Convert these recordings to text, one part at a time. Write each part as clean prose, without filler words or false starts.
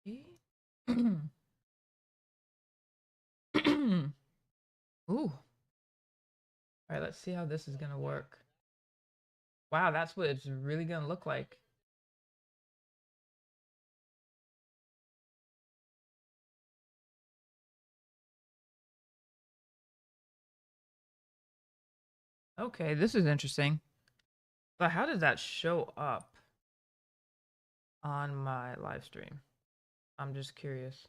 Ooh. All right, let's see how this is gonna work. Wow, that's what it's really gonna look like. Okay, this is interesting. But how does that show up on my live stream? I'm just curious.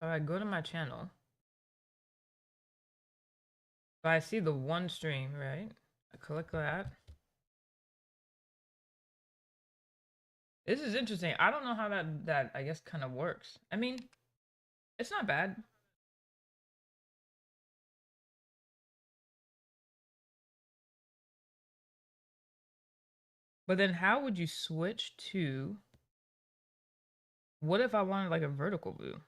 All right, go to my channel. So I see the one stream, right? I click that. This is interesting. I don't know how that I guess kind of works. I mean, it's not bad. But then how would you switch to what if I wanted like a vertical view?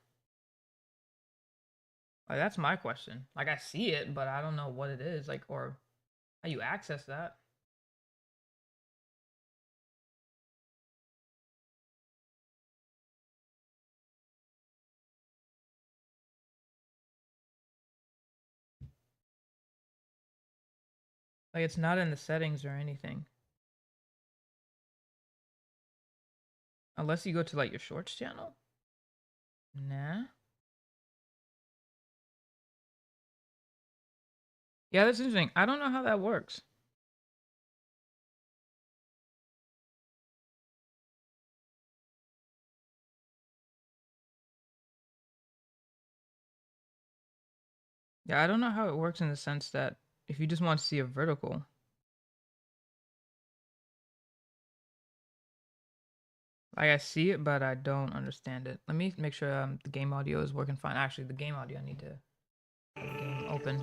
Like that's my question. Like I see it, but I don't know what it is, like or how you access that. Like it's not in the settings or anything. Unless you go to like your shorts channel. Nah. Yeah, that's interesting. I don't know how that works. Yeah, I don't know how it works in the sense that if you just want to see a vertical. Like I see it, but I don't understand it. Let me make sure the game audio is working fine. Actually, the game audio, I need to have the game open.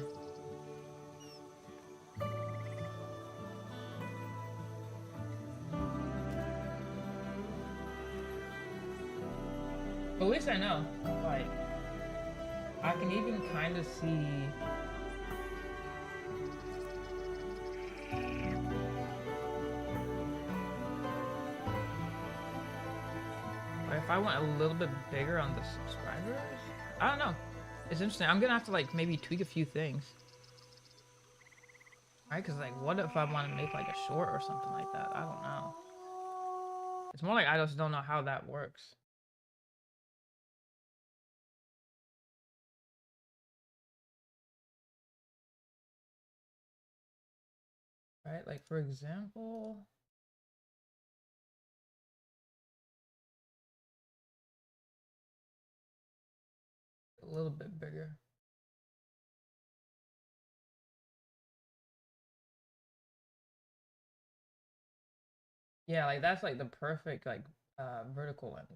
But at least I know. Like, I can even kind of see. Like, if I went a little bit bigger on the subscribers, I don't know. It's interesting. I'm gonna have to like maybe tweak a few things. Right? Because like, what if I want to make like a short or something like that? I don't know. It's more like I just don't know how that works. Right? Like for example, a little bit bigger. Yeah, like that's like the perfect like vertical length.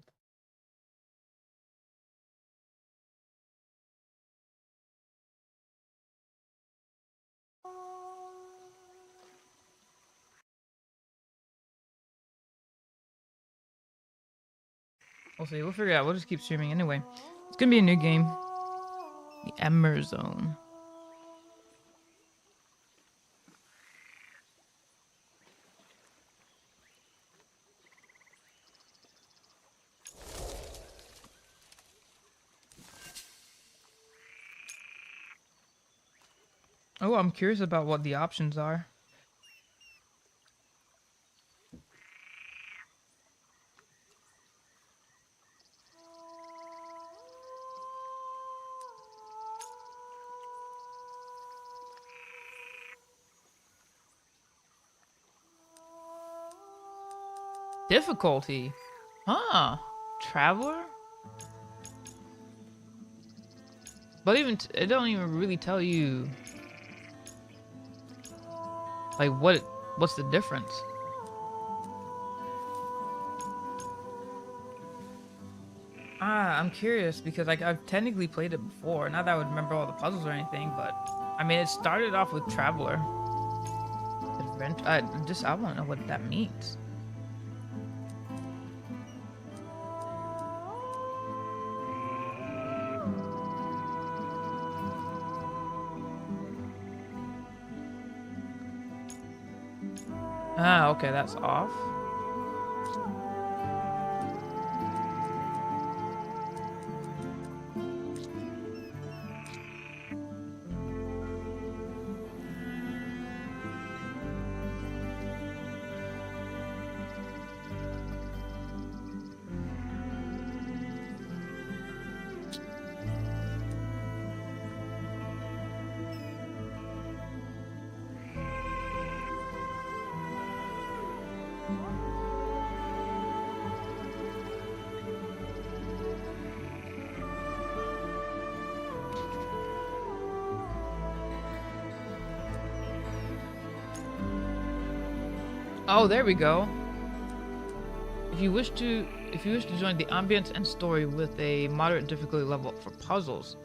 We'll see. We'll figure it out. We'll just keep streaming anyway. It's gonna be a new game. The Emerzone. Oh, I'm curious about what the options are. Difficulty. Huh. Traveler? But even it don't even really tell you like what's the difference. I'm curious because like I've technically played it before. Not that I would remember all the puzzles or anything, but I mean it started off with Traveler. Adventure. I want to know what that means. Ah, okay, that's off. Oh, there we go. If you wish to join the ambience and story with a moderate difficulty level for puzzles,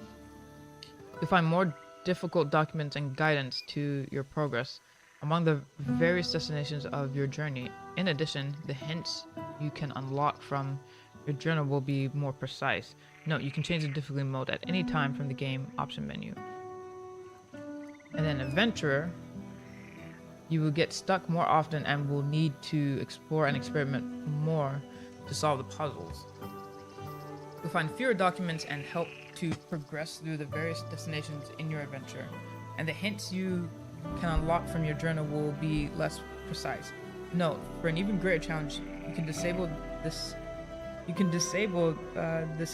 you'll find more difficult documents and guidance to your progress among the various destinations of your journey. In addition, the hints you can unlock from your journal will be more precise. Note, you can change the difficulty mode at any time from the game option menu. And then Adventurer, you will get stuck more often and will need to explore and experiment more to solve the puzzles. You'll find fewer documents and help to progress through the various destinations in your adventure. And the hints you can unlock from your journal will be less precise. Note, for an even greater challenge, you can disable this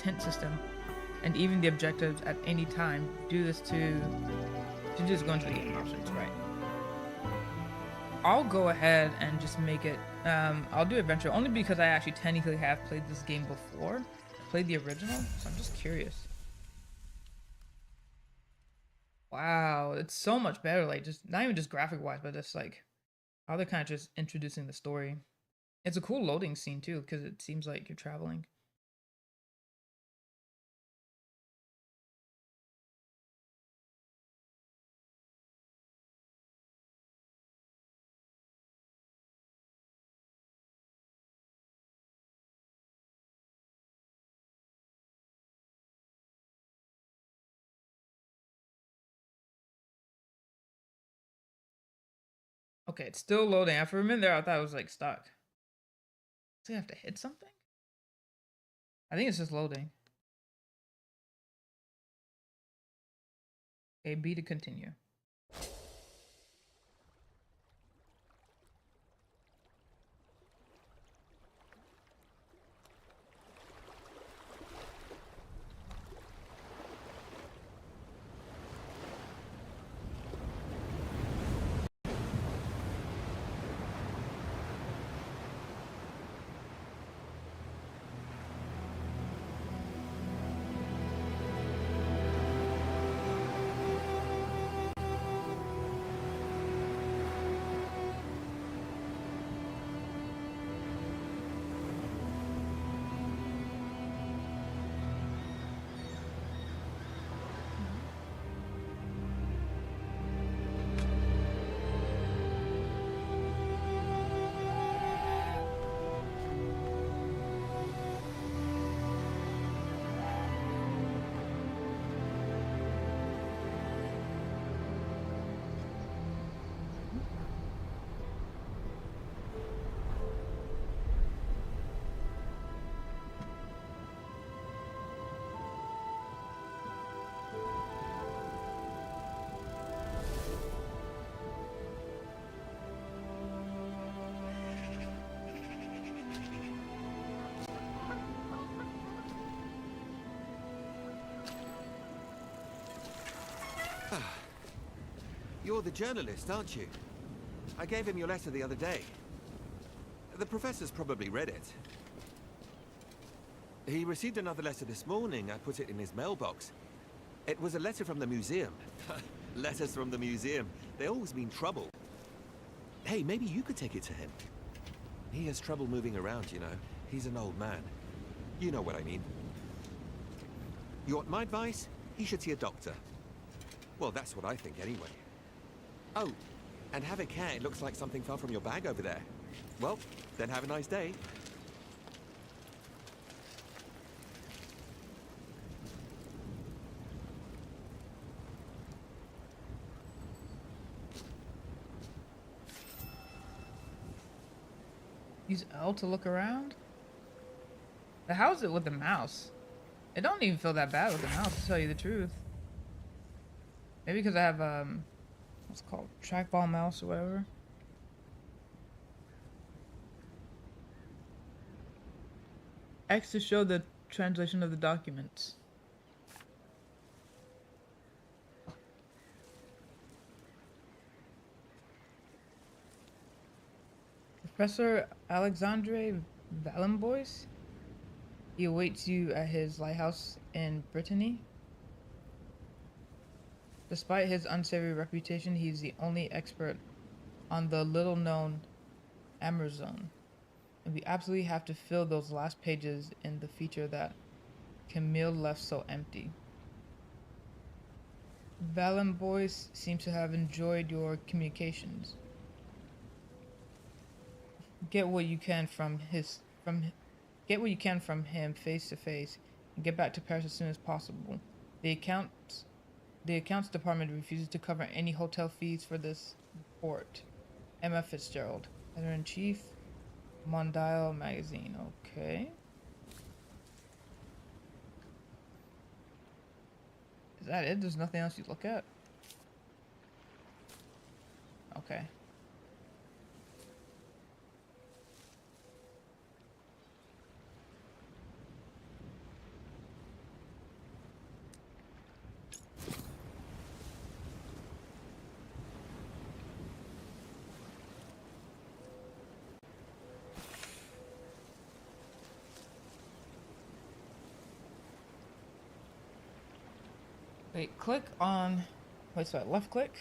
hint system and even the objectives at any time. Do this to just go into the game options, right? I'll go ahead and just make it, I'll do adventure only because I actually technically have played this game before. I played the original, so I'm just curious. Wow, it's so much better, like just, not even just graphic wise, but just like, how they're kind of just introducing the story. It's a cool loading scene too, because it seems like you're traveling. Okay, it's still loading. For a minute there, I thought it was like stuck. Do I have to hit something? I think it's just loading. Okay, B to continue. You're the journalist, aren't you? I gave him your letter the other day. The professor's probably read it. He received another letter this morning. I put it in his mailbox. It was a letter from the museum. Letters from the museum. They always mean trouble. Hey, maybe you could take it to him. He has trouble moving around, you know. He's an old man. You know what I mean. You want my advice? He should see a doctor. Well, that's what I think anyway. Oh, and have a care. It looks like something fell from your bag over there. Well, then have a nice day. Use L to look around? But how's it with the mouse? It don't even feel that bad with the mouse, to tell you the truth. Maybe because I have, what's it called? Trackball mouse or whatever. X to show the translation of the documents. Professor Alexandre Valenbois? He awaits you at his lighthouse in Brittany. Despite his unsavory reputation, he's the only expert on the little-known Amerzone. And we absolutely have to fill those last pages in the feature that Camille left so empty. Valenbois seems to have enjoyed your communications. Get what you can from him face to face, and get back to Paris as soon as possible. The accounts department refuses to cover any hotel fees for this report. Emma Fitzgerald, editor-in-chief, Mondial magazine. Okay. Is that it? There's nothing else you look at? Okay. Wait, click on... Wait, so left click?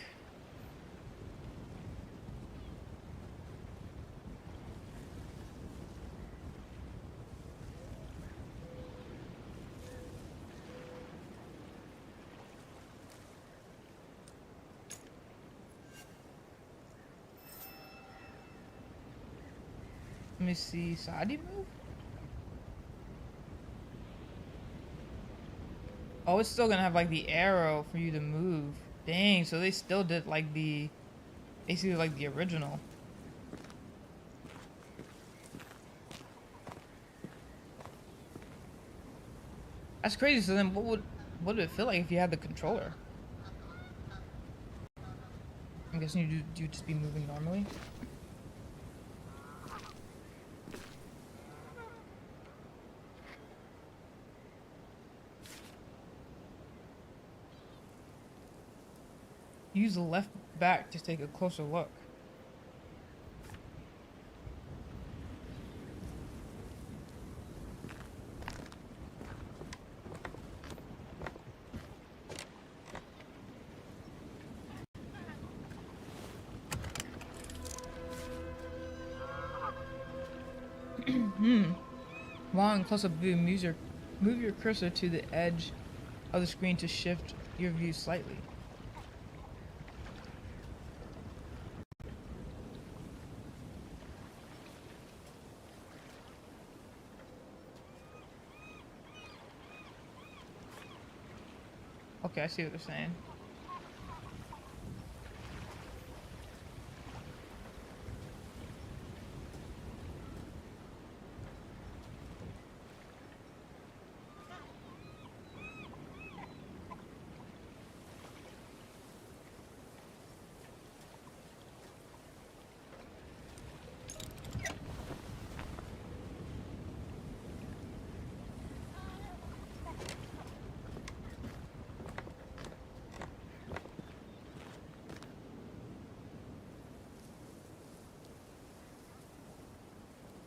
Let me see. Saudi move? Oh, it's still gonna have like the arrow for you to move. Dang, so they still did like the... Basically like the original. That's crazy. So then what would it feel like if you had the controller? I'm guessing you'd just be moving normally. Use the left back to take a closer look. While in close-up view, move your cursor to the edge of the screen to shift your view slightly. Okay, I see what they're saying.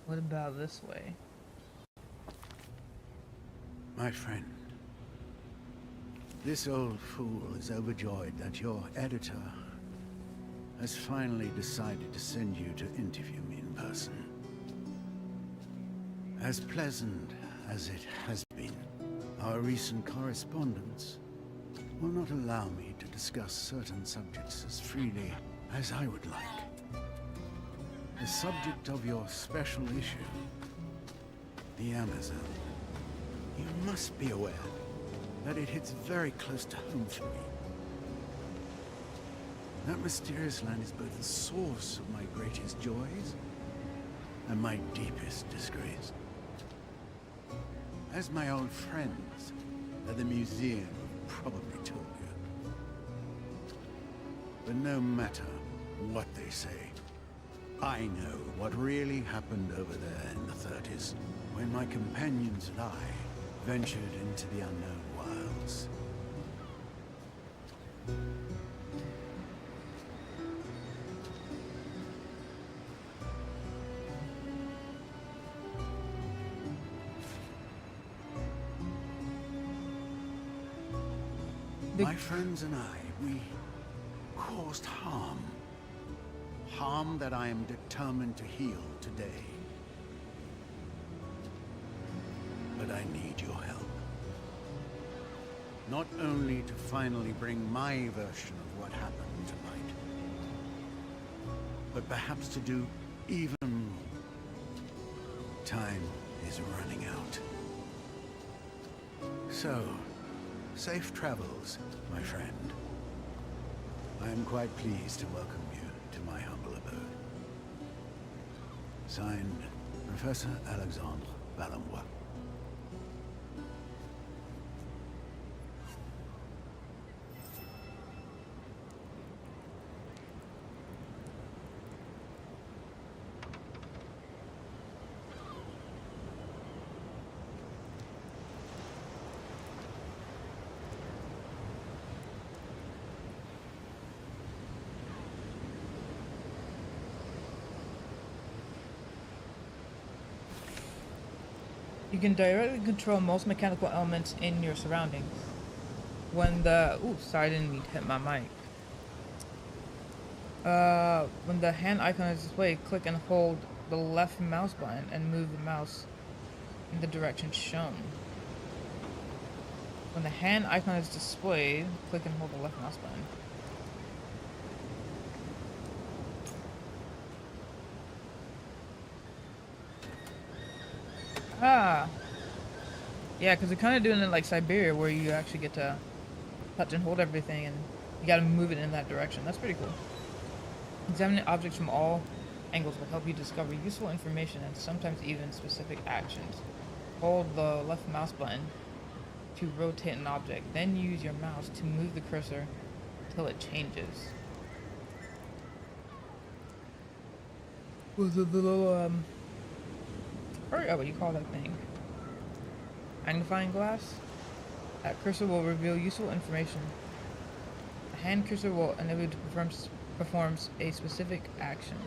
What about this way? My friend, this old fool is overjoyed that your editor has finally decided to send you to interview me in person. As pleasant as it has been, our recent correspondence will not allow me to discuss certain subjects as freely as I would like. The subject of your special issue, the Amerzone. You must be aware that it hits very close to home for me. That mysterious land is both the source of my greatest joys and my deepest disgrace. As my old friends at the museum probably told you. But no matter what they say, I know what really happened over there in the 30s, when my companions and I ventured into the unknown wilds. My friends and I, we caused harm. Harm that I am determined to heal today. But I need your help. Not only to finally bring my version of what happened to light, but perhaps to do even more. Time is running out. So, safe travels, my friend. I am quite pleased to welcome you to my humble abode. Signed, Professor Alexandre Valenbois. You can directly control most mechanical elements in your surroundings. When the... Ooh, sorry, I didn't mean to hit my mic. When the hand icon is displayed, click and hold the left mouse button and move the mouse in the direction shown. When the hand icon is displayed, click and hold the left mouse button. Ah! Yeah, because they're kind of doing it like Siberia, where you actually get to touch and hold everything, and you gotta move it in that direction. That's pretty cool. Examining objects from all angles will help you discover useful information and sometimes even specific actions. Hold the left mouse button to rotate an object, then use your mouse to move the cursor until it changes. Was a little, I forgot what you call that thing. Magnifying glass? That cursor will reveal useful information. The hand cursor will enable you to perform a specific action.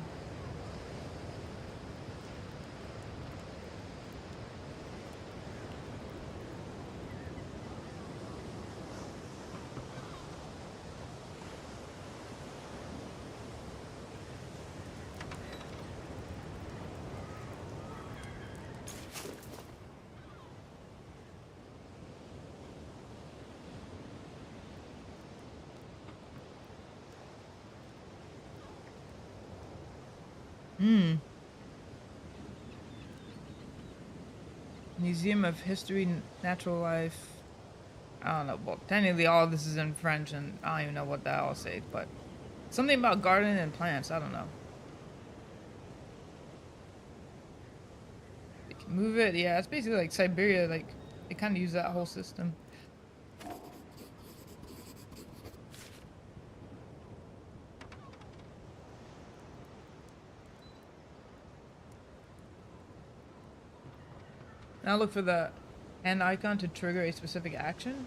Museum of History, Natural Life. I don't know. Well, technically all this is in French, and I don't even know what that all say, but something about gardening and plants. I don't know. You can move it. Yeah, it's basically like Siberia. Like they kind of use that whole system. Now look for the hand icon to trigger a specific action.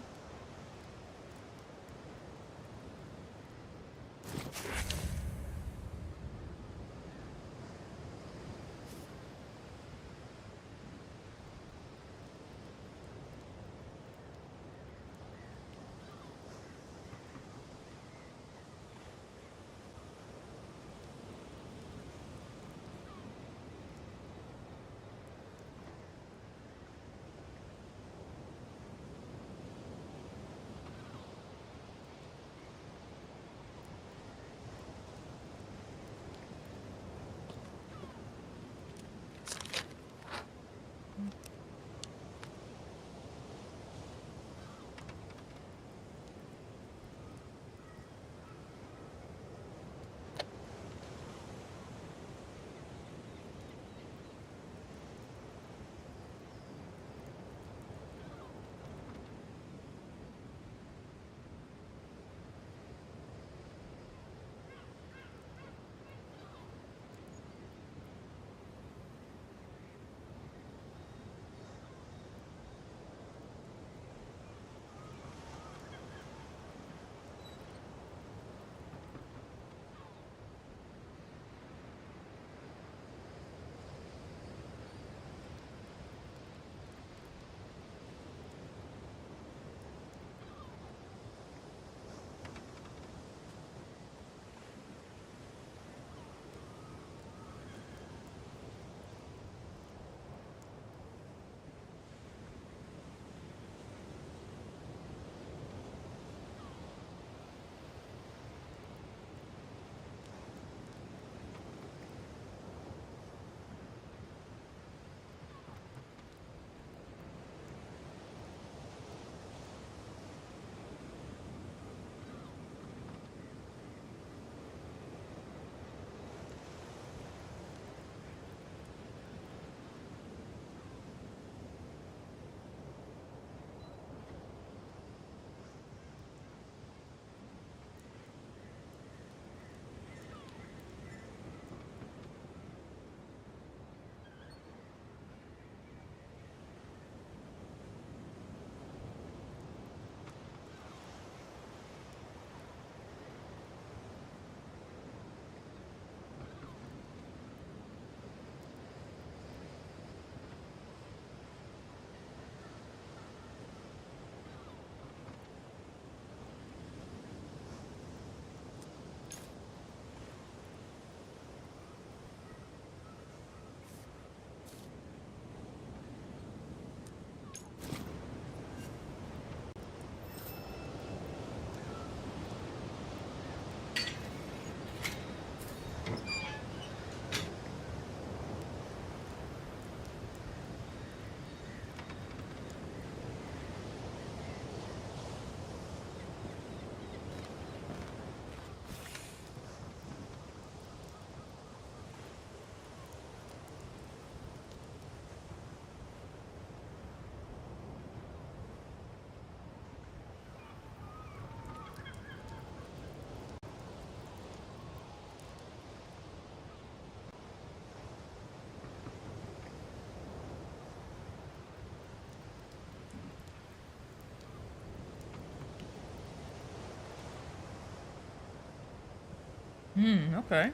Okay.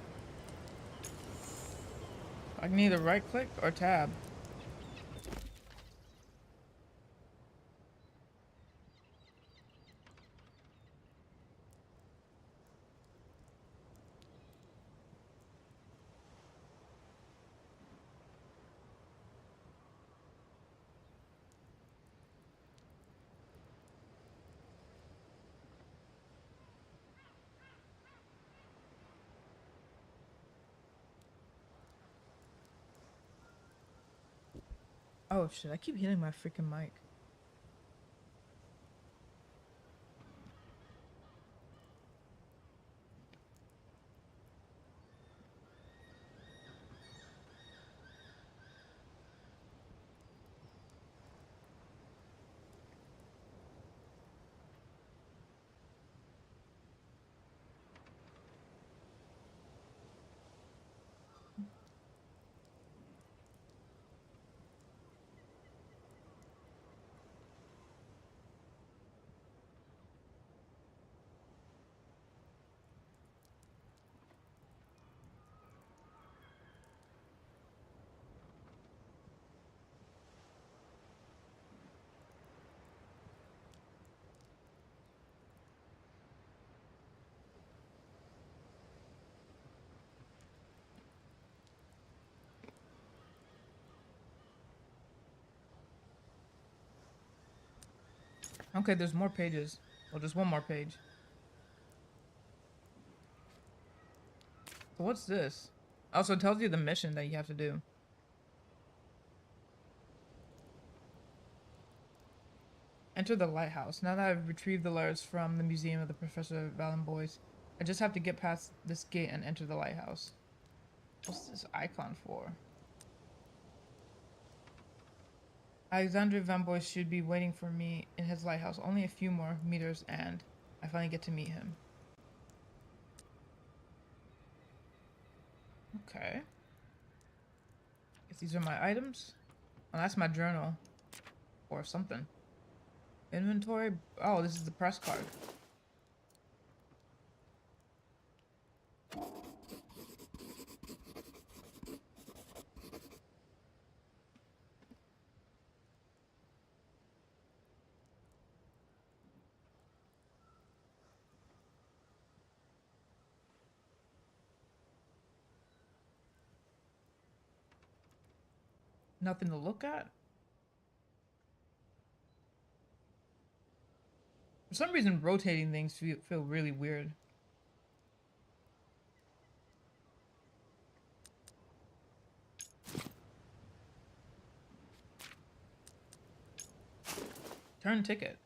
I can either right click or tab. Oh shit, I keep hitting my freaking mic. Okay, there's more pages. Well, just one more page. So what's this? Also, it tells you the mission that you have to do. Enter the lighthouse. Now that I've retrieved the letters from the Museum of the Professor Valen boys, I just have to get past this gate and enter the lighthouse. What's this icon for? Alexander Van Boyce should be waiting for me in his lighthouse. Only a few more meters and I finally get to meet him. Okay. Guess these are my items. Oh, that's my journal. Or something. Inventory. Oh, this is the press card. Nothing to look at? For some reason, rotating things feel really weird. Turn ticket.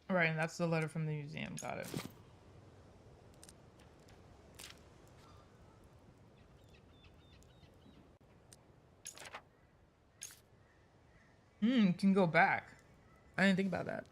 Alright, and that's the letter from the museum. Got it. Can go back. I didn't think about that.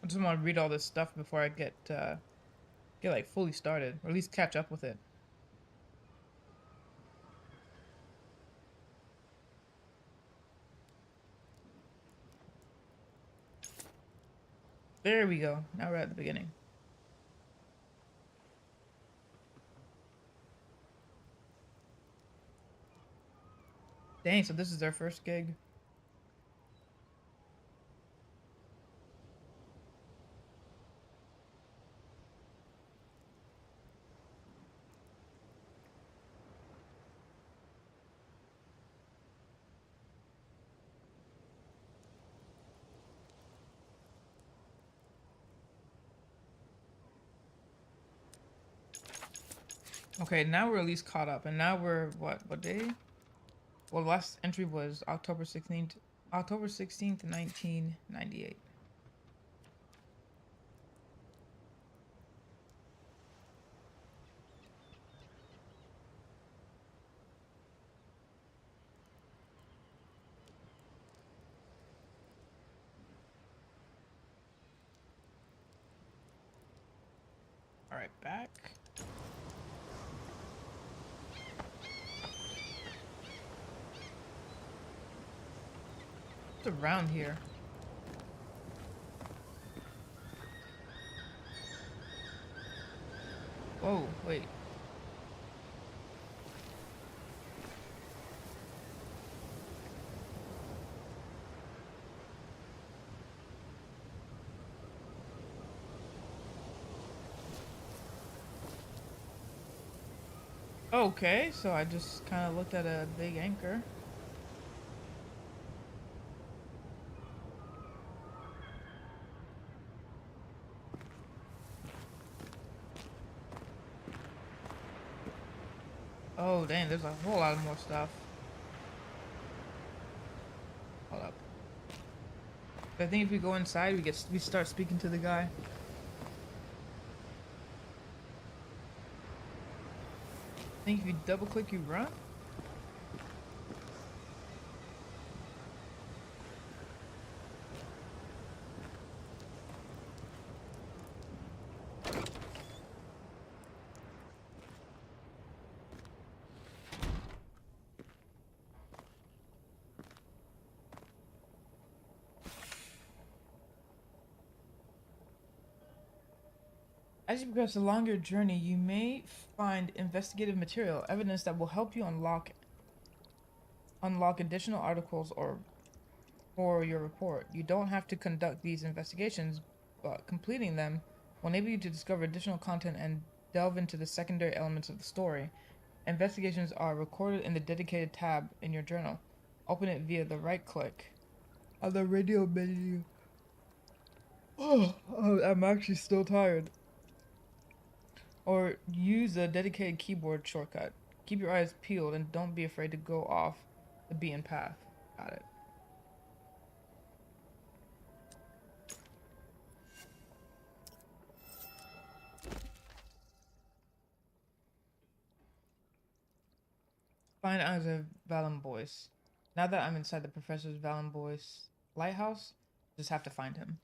I just want to read all this stuff before I get like fully started, or at least catch up with it. There we go. Now we're at the beginning. Dang, so this is their first gig. Okay, now we're at least caught up, and now we're what day? Well, the last entry was October 16th, 1998. All right, back. What's around here? Whoa, wait. Okay, so I just kind of looked at a big anchor. Oh, dang, there's a whole lot of more stuff. Hold up. I think if we go inside, we start speaking to the guy. I think if you double click, you run. As you progress along your journey, you may find investigative material, evidence that will help you unlock additional articles or for your report. You don't have to conduct these investigations, but completing them will enable you to discover additional content and delve into the secondary elements of the story. Investigations are recorded in the dedicated tab in your journal. Open it via the right click on the radio menu. Oh, I'm actually still tired. Or use a dedicated keyboard shortcut. Keep your eyes peeled and don't be afraid to go off the beaten path. Got it. Find Isaac Valenbois. Now that I'm inside the Professor's Valenbois lighthouse, just have to find him.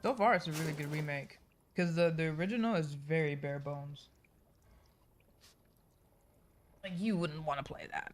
So far, it's a really good remake. Because the original is very bare bones. Like, you wouldn't want to play that.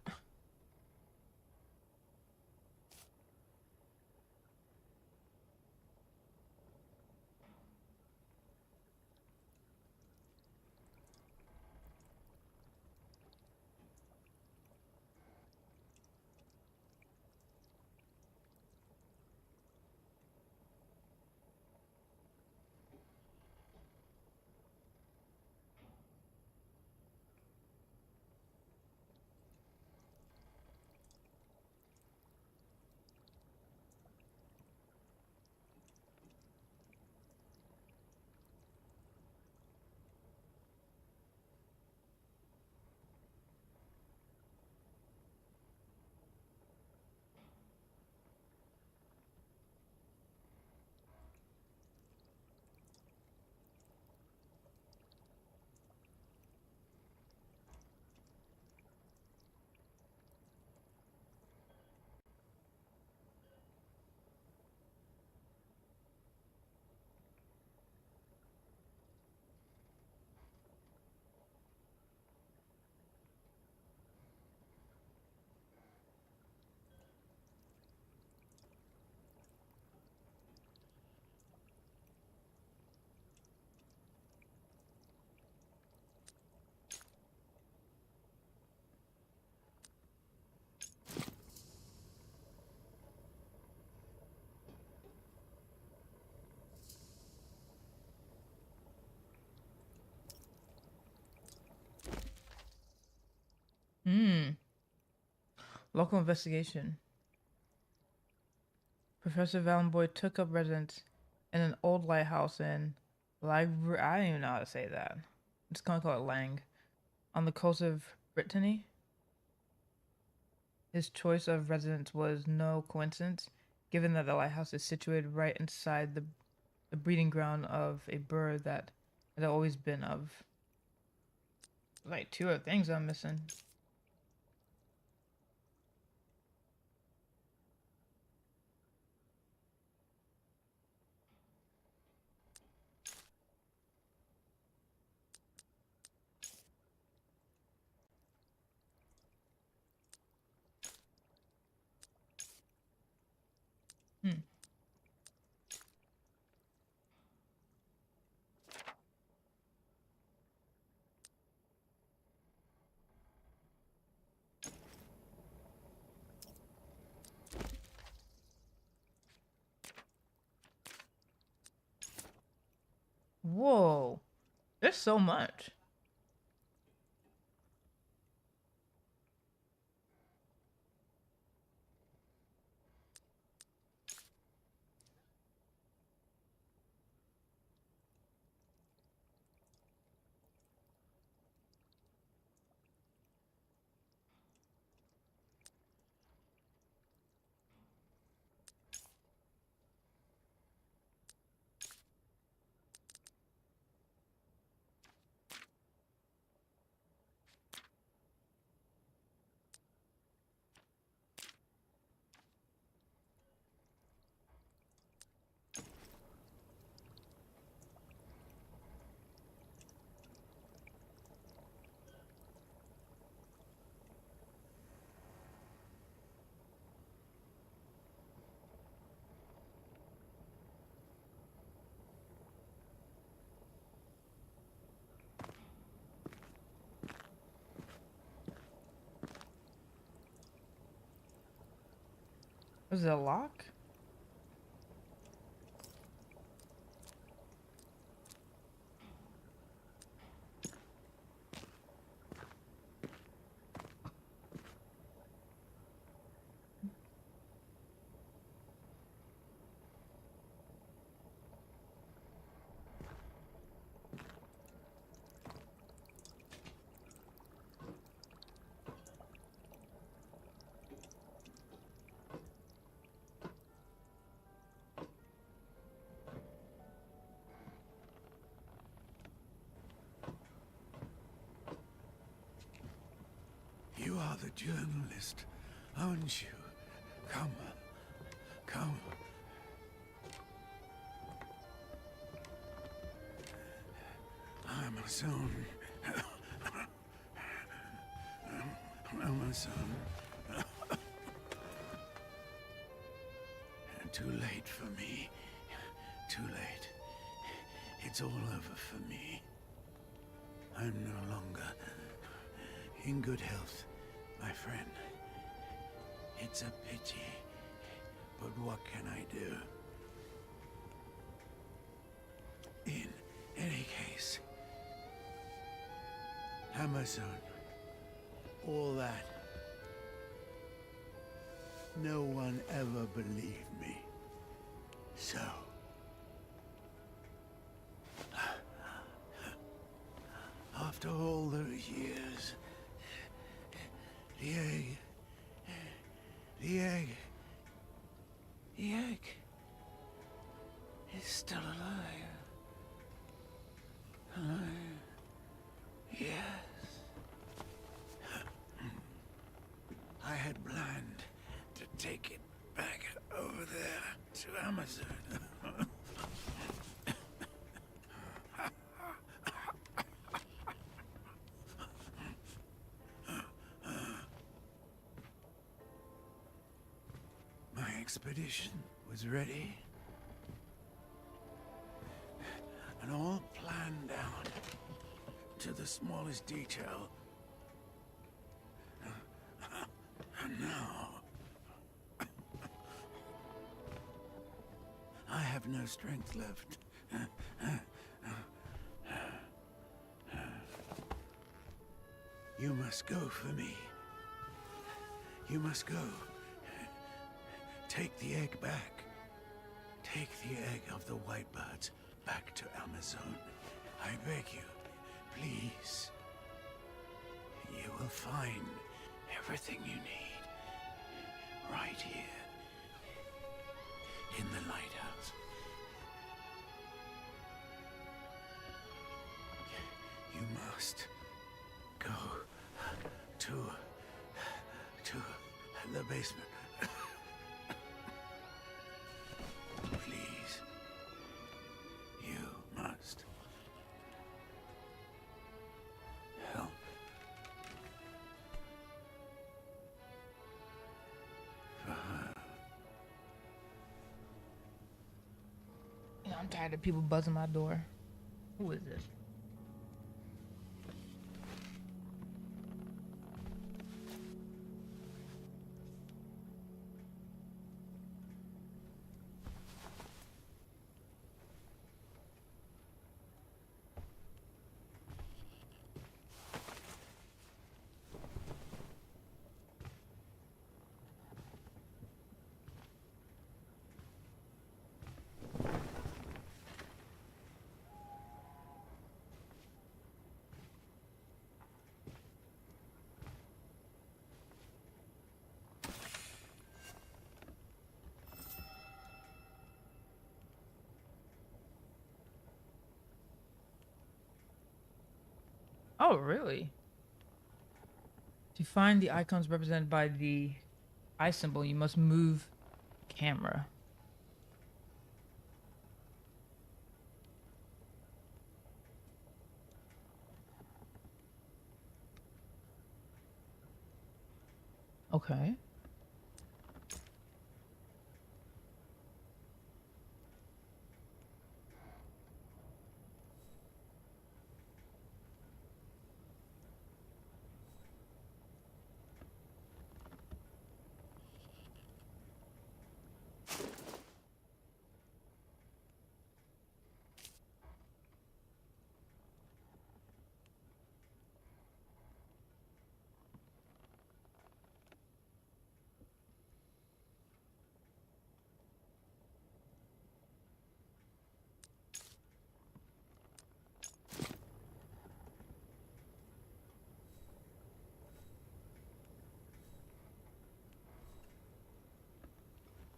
Local investigation. Professor Valenboy took up residence in an old lighthouse in I don't even know how to say that. It's gonna call it Lang, on the coast of Brittany. His choice of residence was no coincidence, given that the lighthouse is situated right inside the breeding ground of a bird that had always been of. Like two other things I'm missing. Hmm. Whoa. There's so much. Was it a lock? You are the journalist, aren't you? Come. Come. Amerzone. Amerzone. Too late for me. Too late. It's all over for me. I'm no longer in good health, my friend. It's a pity, but what can I do? In any case, Amerzone, all that. No one ever believed me. So, after all those years, the egg, the egg is still alive. Alive, yes. I had planned to take it back over there to Amerzone. My expedition was ready and all planned out to the smallest detail. And now I have no strength left. You must go for me. You must go. Take the egg back. Take the egg of the white birds back to Amerzone. I beg you, please. You will find everything you need right here in the lighthouse. You must go to the basement. Please. You must help. For her. Yeah, I'm tired of people buzzing my door. Who is this? Oh, really? To find the icons represented by the eye symbol, you must move camera. Okay.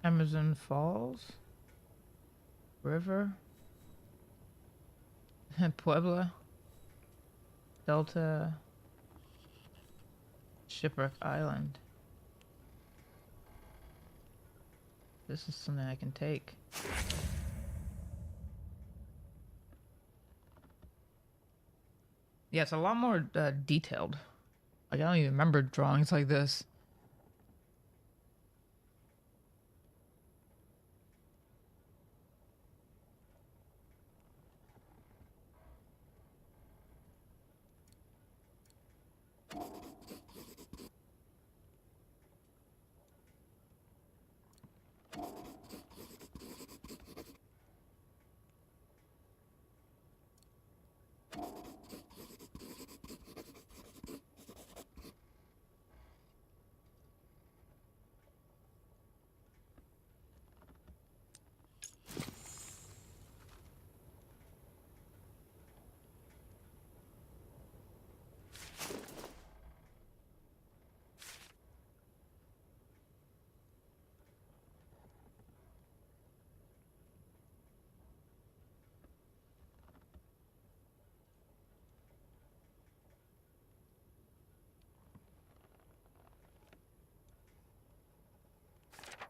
Amazon Falls, River, Puebla, Delta, Shipwreck Island. This is something I can take. Yeah, it's a lot more detailed. Like, I don't even remember drawings like this.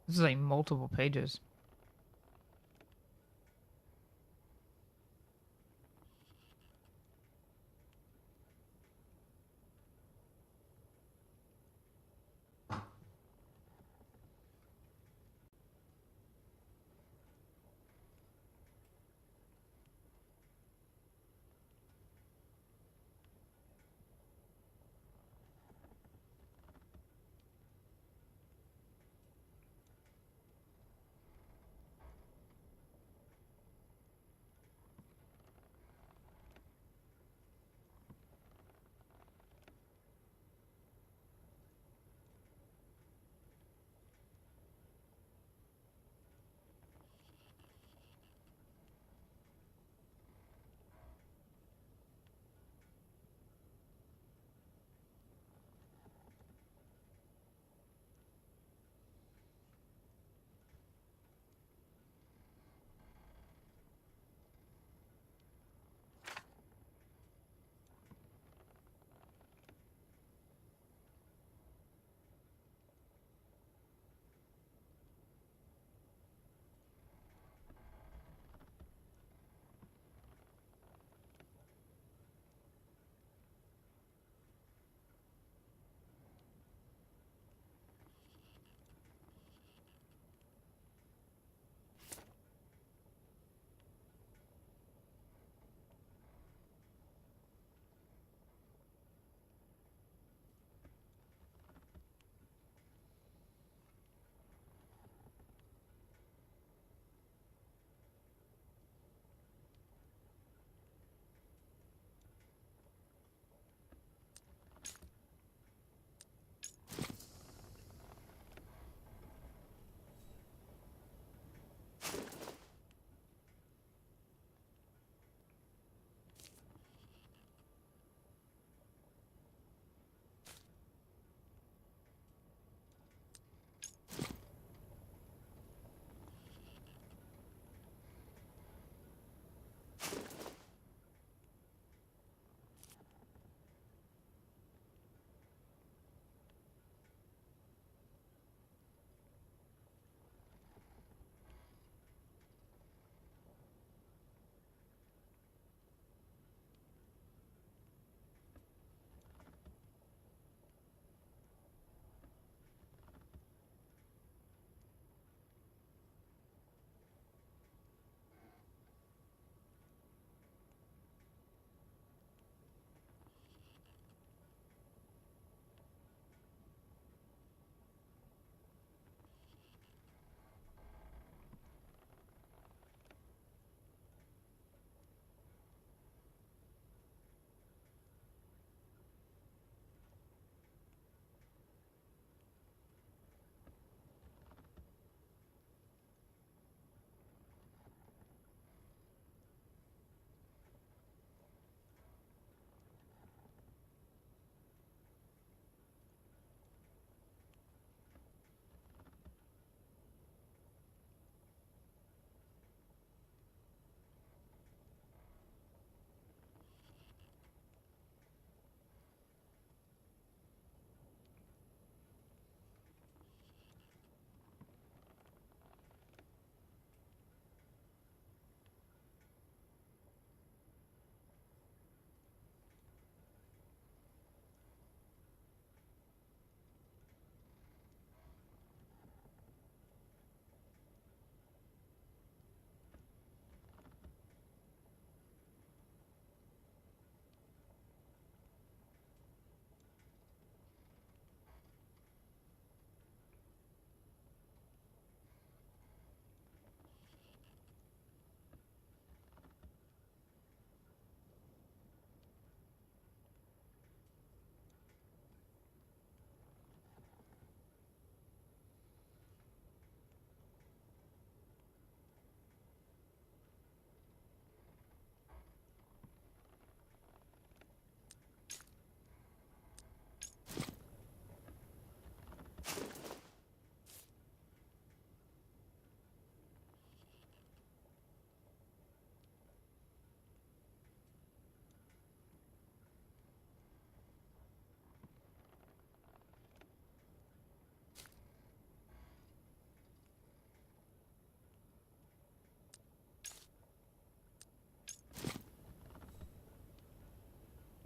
This is like multiple pages.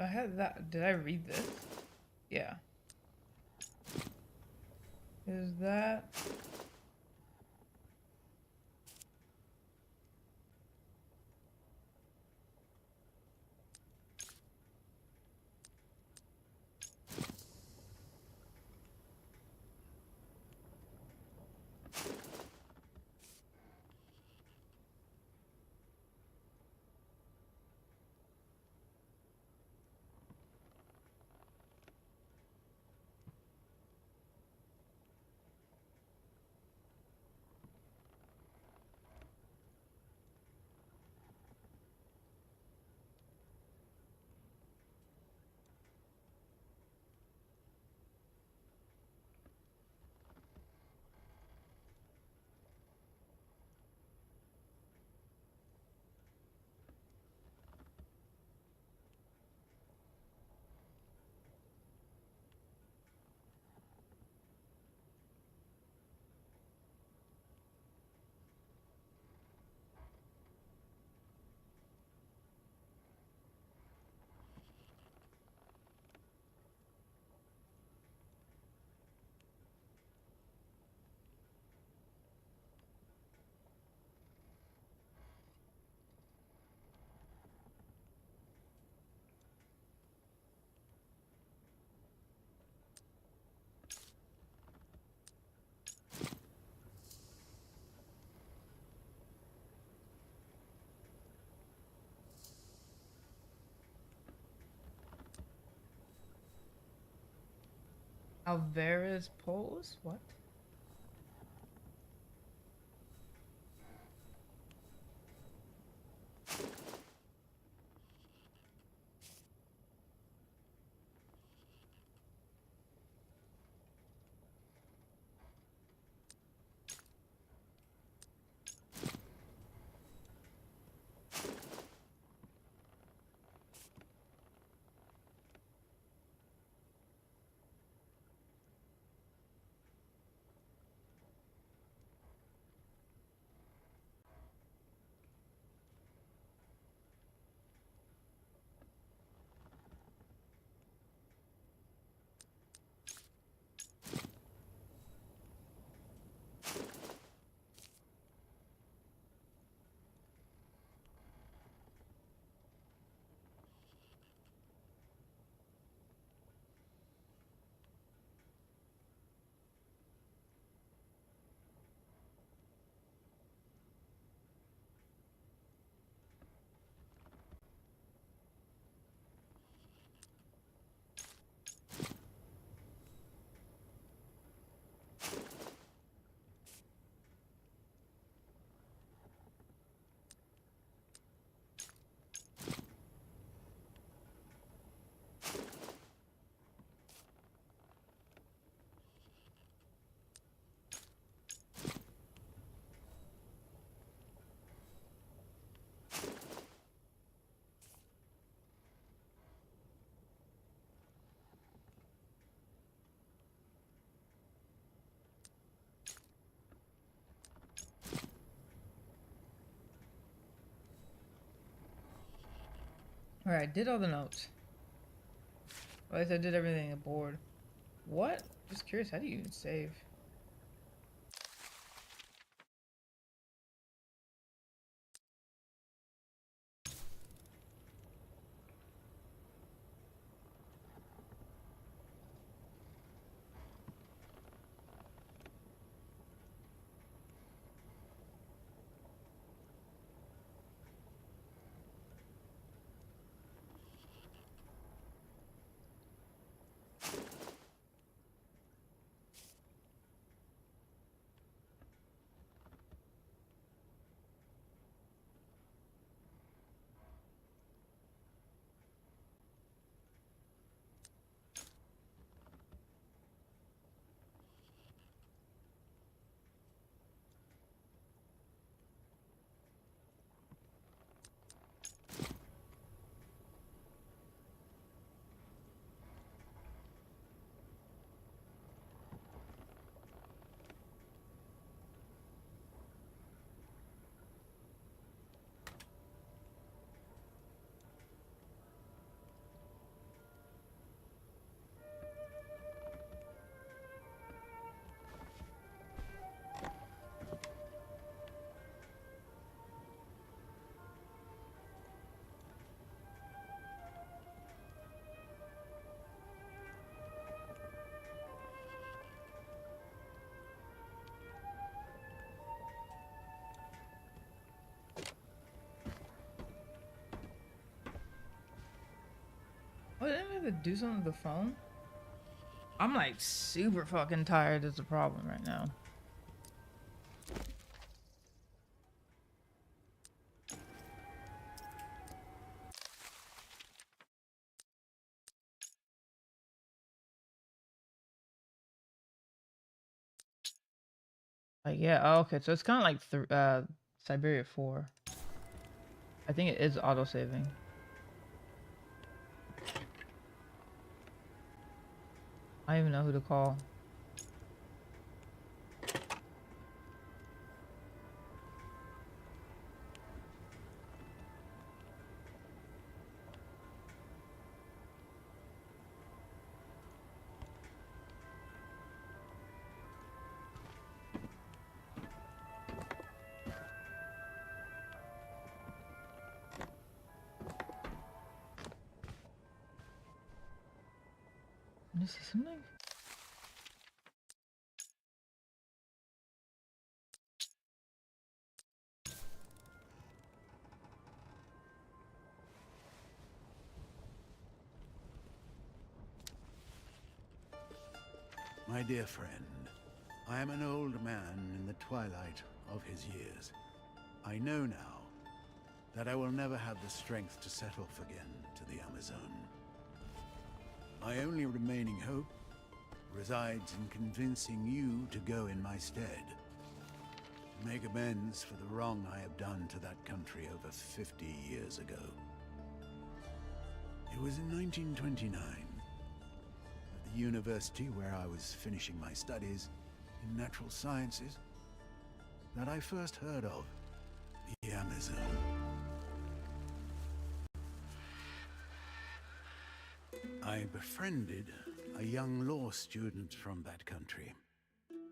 I had that. Did I read this? Yeah. Is that... Alvarez pose? What? Alright, did all the notes. Well, at least I did everything aboard. What? Just curious, how do you even save? have to do something with the phone? I'm like super fucking tired is the problem right now. Like, yeah, oh, okay, so it's kind of like Siberia 4. I think it is auto-saving. I don't even know who to call. Can you see something? My dear friend, I am an old man in the twilight of his years. I know now that I will never have the strength to set off again to the Amerzone. My only remaining hope resides in convincing you to go in my stead. To make amends for the wrong I have done to that country over 50 years ago. It was in 1929, at the university where I was finishing my studies in natural sciences, that I first heard of the Amerzone. I befriended a young law student from that country.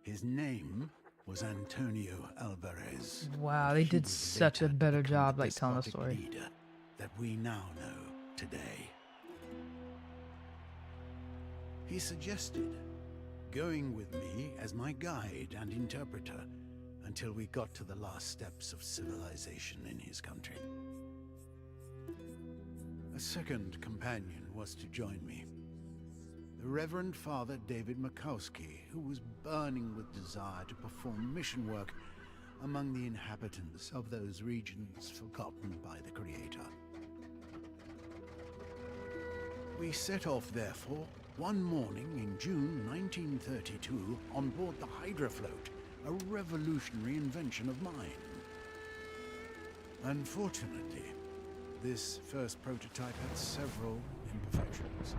His name was Antonio Alvarez. Wow, they He did would such a later better become job the like telling the despotic story. leader that we now know today. He suggested going with me as my guide and interpreter until we got to the last steps of civilization in his country. A second companion was to join me. The Reverend Father David Makowski, who was burning with desire to perform mission work among the inhabitants of those regions forgotten by the Creator. We set off, therefore, one morning in June 1932 on board the Hydrofloat, a revolutionary invention of mine. Unfortunately, this first prototype had several imperfections.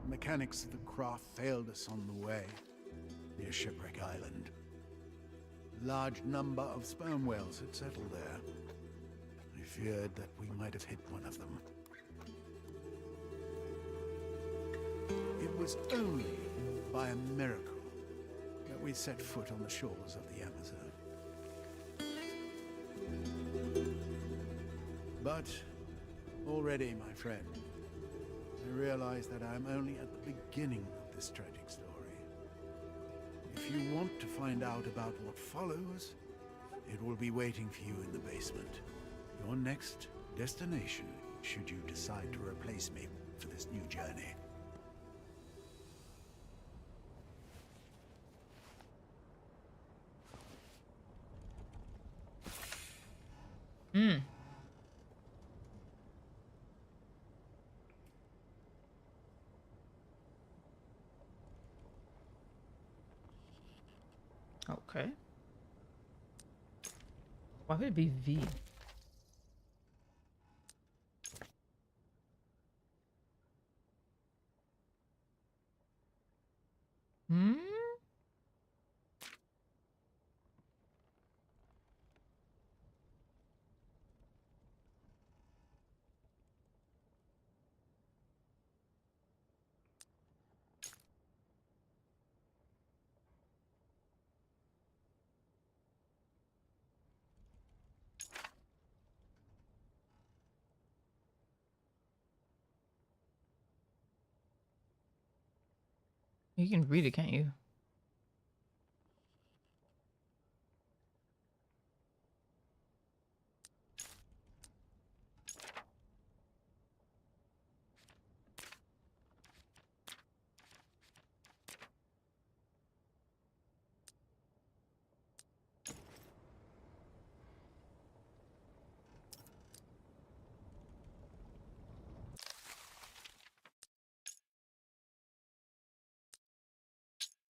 The mechanics of the craft failed us on the way, near Shipwreck Island. A large number of sperm whales had settled there. I feared that we might have hit one of them. It was only by a miracle that we set foot on the shores of the Amerzone. But already, my friend, I realize that I am only at the beginning of this tragic story. If you want to find out about what follows, it will be waiting for you in the basement. Your next destination, should you decide to replace me for this new journey. Hmm. Okay. Why would it be V? Hmm? You can read it, can't you?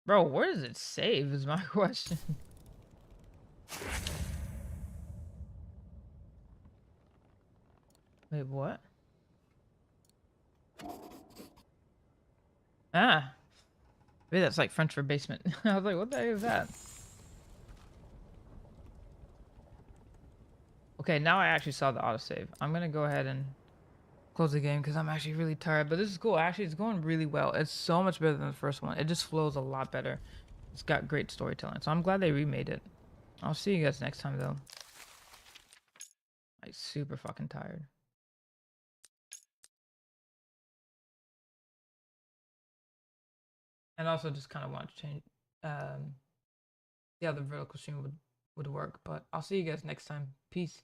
Bro, where does it save is my question. Wait, what? Ah, maybe that's like French for basement. I was like, what the heck is that? Okay, now I actually saw the autosave. I'm gonna go ahead and close the game because I'm actually really tired. But this is cool. Actually, it's going really well. It's so much better than the first one. It just flows a lot better. It's got great storytelling. So I'm glad they remade it. I'll see you guys next time though. Like super fucking tired. And also just kind of want to change see how the vertical stream would work. But I'll see you guys next time. Peace.